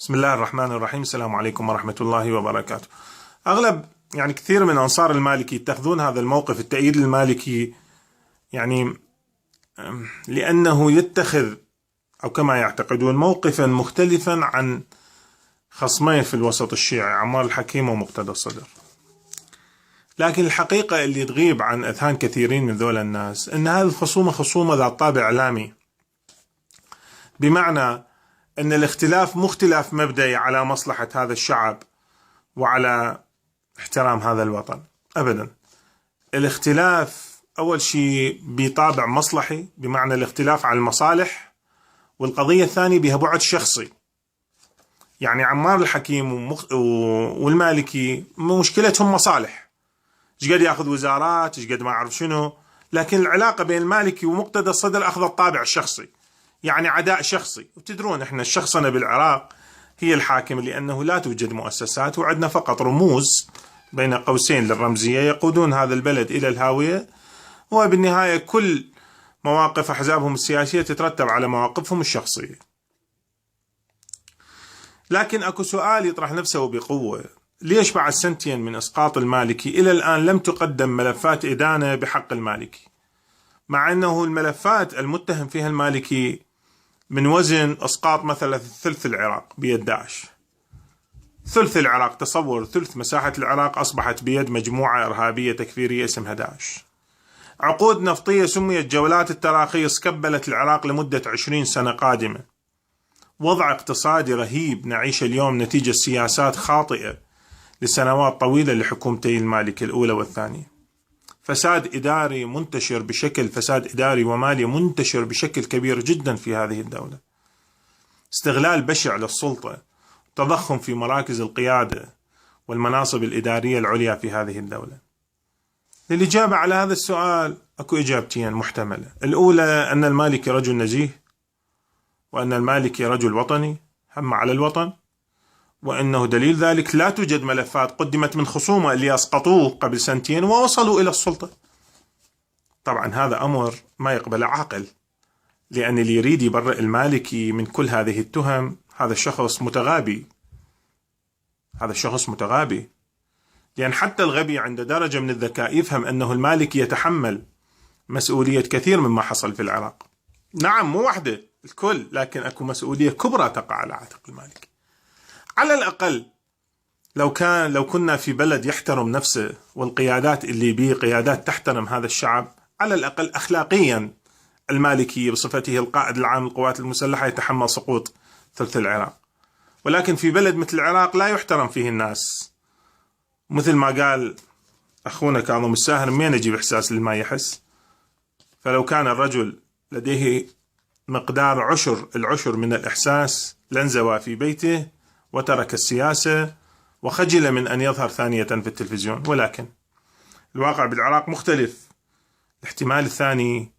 بسم الله الرحمن الرحيم. السلام عليكم ورحمة الله وبركاته. أغلب كثير من أنصار المالكي يتخذون هذا الموقف التأييد المالكي لأنه يتخذ أو كما يعتقدون موقفا مختلفا عن خصمين في الوسط الشيعي، عمار الحكيم ومقتدى الصدر. لكن الحقيقة اللي تغيب عن أذهان كثيرين من ذول الناس أن هذه الخصومة خصومة ذات طابع إعلامي، بمعنى أن الاختلاف مختلف مبدئي على مصلحة هذا الشعب وعلى احترام هذا الوطن. أبدا، الاختلاف أول شيء بطابع مصلحي، بمعنى الاختلاف على المصالح، والقضية الثانية بها بعد شخصي. يعني عمار الحكيم والمالكي مشكلتهم مصالح، ايش قد ياخذ وزارات، ايش قد ما اعرف شنو، لكن العلاقة بين المالكي ومقتدى الصدر أخذ الطابع الشخصي، يعني عداء شخصي. وتدرون احنا الشخصنة بالعراق هي الحاكم، لأنه لا توجد مؤسسات وعندنا فقط رموز بين قوسين للرمزية يقودون هذا البلد إلى الهاوية، وبالنهاية كل مواقف أحزابهم السياسية تترتب على مواقفهم الشخصية. لكن أكو سؤال يطرح نفسه بقوة: ليش بعد سنتين من إسقاط المالكي إلى الآن لم تقدم ملفات إدانة بحق المالكي، مع أنه الملفات المتهم فيها المالكي من وزن إسقاط مثلا ثلث العراق بيد داعش؟ ثلث العراق، تصور ثلث مساحة العراق أصبحت بيد مجموعة إرهابية تكفيرية اسمها داعش. عقود نفطية سميت جولات التراخيص كبلت العراق لمدة 20 سنة قادمة. وضع اقتصادي رهيب نعيش اليوم نتيجة سياسات خاطئة لسنوات طويلة لحكومتي المالكي الأولى والثانية. فساد إداري منتشر فساد إداري ومالي منتشر بشكل كبير جدا في هذه الدولة. استغلال بشع للسلطة، تضخم في مراكز القيادة والمناصب الإدارية العليا في هذه الدولة. للإجابة على هذا السؤال أكو إجابتين محتملة: الأولى أن المالكي رجل نزيه، وأن المالكي رجل وطني هم على الوطن، وأنه دليل ذلك لا توجد ملفات قدمت من خصومه اللي أسقطوه قبل سنتين ووصلوا إلى السلطة. طبعا هذا أمر ما يقبل عاقل، لأن اللي يريد يبرئ المالكي من كل هذه التهم هذا الشخص متغابي. لأن حتى الغبي عند درجة من الذكاء يفهم أنه المالكي يتحمل مسؤولية كثير مما حصل في العراق. نعم، مو وحده الكل، لكن أكو مسؤولية كبرى تقع على عاتق المالكي. على الأقل لو كنا في بلد يحترم نفسه، والقيادات اللي بيه قيادات تحترم هذا الشعب، على الأقل أخلاقيا المالكي بصفته القائد العام للقوات المسلحة يتحمل سقوط ثلث العراق. ولكن في بلد مثل العراق لا يحترم فيه الناس، مثل ما قال أخونا كاظم الساهر: من يجيب إحساس لما يحس؟ فلو كان الرجل لديه مقدار العشر من الإحساس لانزوى في بيته وترك السياسة وخجل من أن يظهر ثانية في التلفزيون. ولكن الواقع بالعراق مختلف. الاحتمال الثاني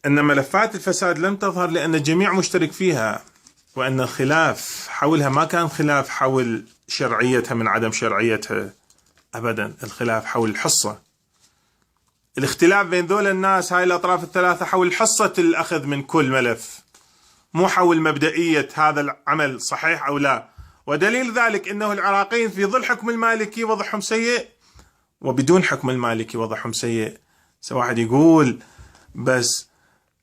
أن ملفات الفساد لم تظهر لأن الجميع مشترك فيها، وأن الخلاف حولها ما كان خلاف حول شرعيتها من عدم شرعيتها، أبدا، الخلاف حول الحصة. الاختلاف بين ذول الناس، هاي الأطراف الثلاثة، حول حصة الأخذ من كل ملف، مو حول مبدئية هذا العمل صحيح أو لا. ودليل ذلك أنه العراقيين في ظل حكم المالكي وضعهم سيء، وبدون حكم المالكي وضعهم سيء. واحد يقول بس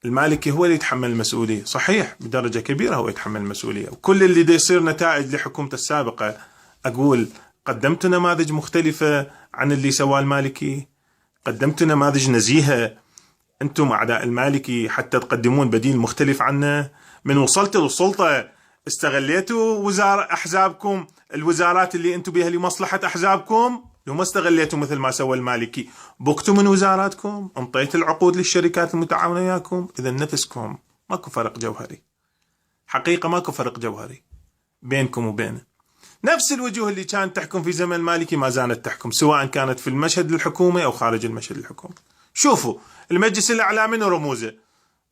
المالكي هو اللي يتحمل المسؤولية. صحيح، بدرجة كبيرة هو يتحمل المسؤولية، وكل اللي دا يصير نتائج لحكومته السابقة. أقول قدمت نماذج مختلفة عن اللي سواه المالكي، قدمت نماذج نزيهة. أنتم أعداء المالكي حتى تقدمون بديل مختلف عنه. من وصلت للسلطة استغليتوا أحزابكم، الوزارات اللي أنتم بها لمصلحة أحزابكم، لو ما استغليتوا مثل ما سوى المالكي، بكتوا من وزاراتكم، انطيت العقود للشركات المتعاونة وياكم. إذا نفسكم ماكو فرق جوهري، حقيقة ماكو فرق جوهري بينكم وبينه. نفس الوجوه اللي كانت تحكم في زمن المالكي ما زالت تحكم، سواء كانت في المشهد الحكومي أو خارج المشهد الحكومي. شوفوا المجلس الأعلى من رموزه،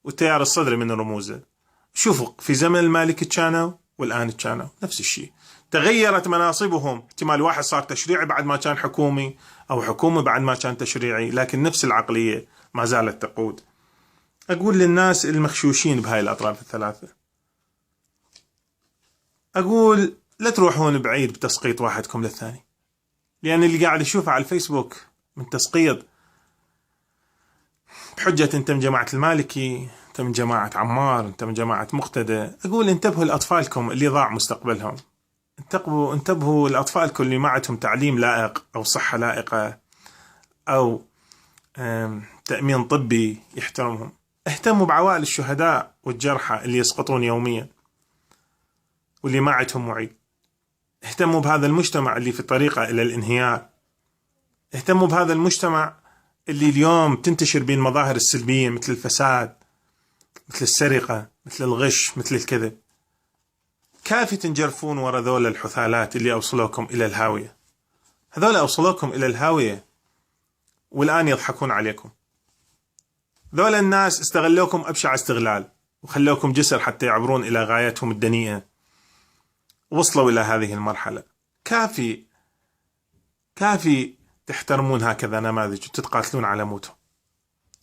والتيار الصدري من رموزه. شوفوا في زمن المالكي كانوا والآن كانوا نفس الشيء. تغيرت مناصبهم، احتمال واحد صار تشريعي بعد ما كان حكومي، أو حكومي بعد ما كان تشريعي، لكن نفس العقلية ما زالت تقود. أقول للناس المخشوشين بهاي الأطراف الثلاثة: أقول لا تروحون بعيد بتسقيط واحدكم للثاني، لأن اللي قاعد أشوفه على الفيسبوك من تسقيط بحجة أنت من جماعة المالكي، أنت من جماعة عمار، أنت من جماعة مقتدى. أقول انتبهوا لأطفالكم اللي ضاع مستقبلهم، انتبهوا لأطفالكم اللي ما عندهم تعليم لائق أو صحة لائقة أو تأمين طبي يحترمهم. اهتموا بعوائل الشهداء والجرحى اللي يسقطون يوميا واللي ما عندهم معيد. اهتموا بهذا المجتمع اللي في طريقه إلى الانهيار. اهتموا بهذا المجتمع اللي اليوم تنتشر بين المظاهر السلبية مثل الفساد، مثل السرقة، مثل الغش، مثل الكذب. كافي تنجرفون ورا ذول الحثالات اللي أوصلوكم إلى الهاوية. هذول أوصلوكم إلى الهاوية والآن يضحكون عليكم. ذول الناس استغلوكم أبشع استغلال وخلوكم جسر حتى يعبرون إلى غايتهم الدنيئة. وصلوا إلى هذه المرحلة. كافي تحترمون هكذا نماذج وتتقاتلون على موتهم.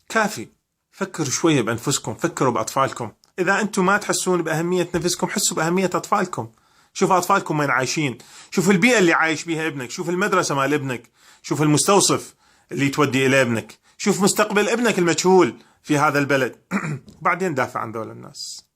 كافي. فكروا شوية بأنفسكم، فكروا بأطفالكم. إذا أنتم ما تحسون بأهمية نفسكم، حسوا بأهمية أطفالكم. شوفوا أطفالكم وين عايشين، شوفوا البيئة اللي عايش بيها ابنك، شوف المدرسة مال ابنك، شوف المستوصف اللي تودي إلى ابنك، شوف مستقبل ابنك المجهول في هذا البلد. بعدين دافع عن ذول الناس.